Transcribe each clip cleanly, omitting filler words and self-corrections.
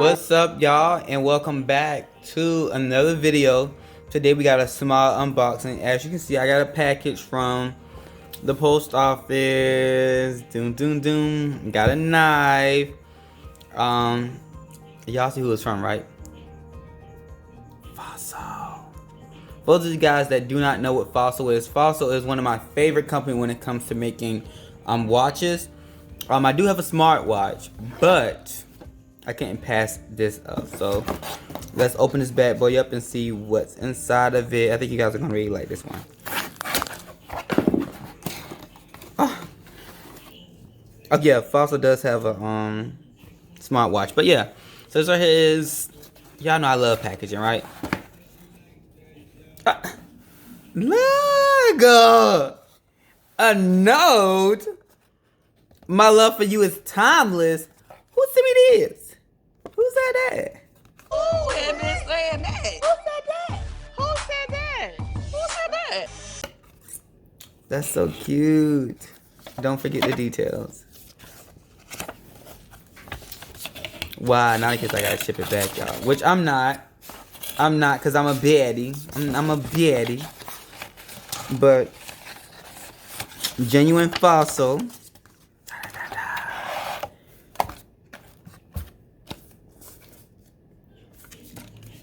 What's up, y'all, and welcome back to another video. Today we got a small unboxing. As you can see, I got a package from the post office. Got a knife. Y'all see who it's from, right? Fossil. For those of you guys that do not know what Fossil is one of my favorite companies when it comes to making watches. I do have a smartwatch, but I can't pass this up. So let's open this bad boy up and see what's inside of it. I think you guys are gonna really like this one. Oh yeah, Fossil does have a smartwatch, but yeah. So this right here is, y'all know I love packaging, right? Look, a note. My love for you is timeless. Who sent me this? Who said that? Who had been saying that? Who said that? Who said that? Who said that? That's so cute. Don't forget the details. Wow, now I guess I gotta ship it back, y'all. Which I'm not. I'm not, because I'm a baddie. I'm a baddie. But genuine Fossil.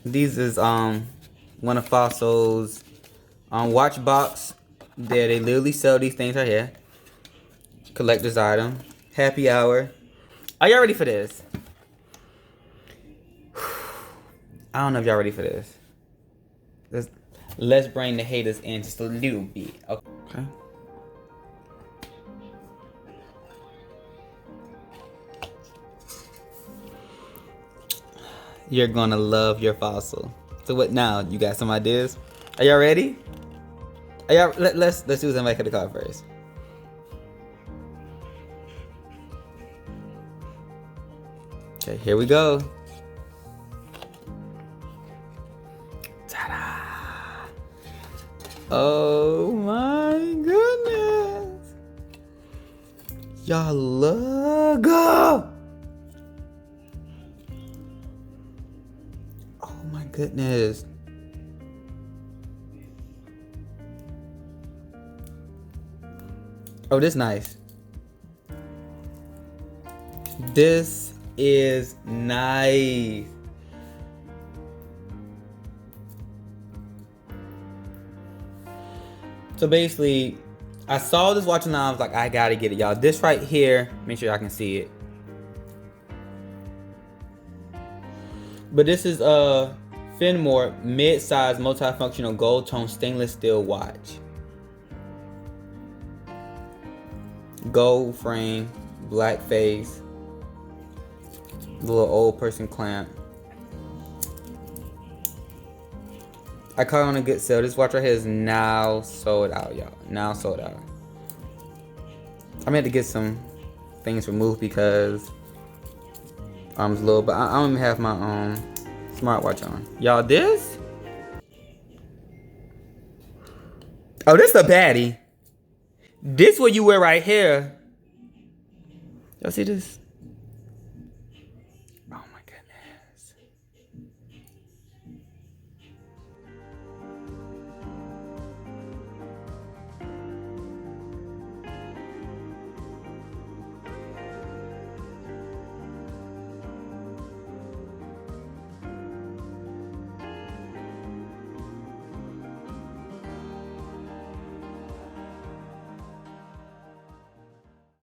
These is one of Fossil's watch box. There, they literally sell these things right here. Collector's item. Happy hour. Are y'all ready for this? I don't know if y'all ready for this. Let's bring the haters in just a little bit. Okay. You're gonna love your Fossil. So what now? You got some ideas? Are y'all ready? Are y'all? Let's do some back of the card first. Okay, here we go. Ta-da! Oh my goodness! Y'all look! Oh my goodness. Oh, this nice. This is nice. So basically, I saw this watch and I was like, I gotta get it, y'all. This right here, make sure y'all can see it. But this is a Finmore mid-size multifunctional gold tone stainless steel watch. Gold frame, black face, little old person clamp. I caught it on a good sale. This watch right here is now sold out, y'all. Now sold out. I had to get some things removed because I'm a little, but I don't even have my smartwatch on. Y'all, this? Oh, this a baddie. This what you wear right here. Y'all see this?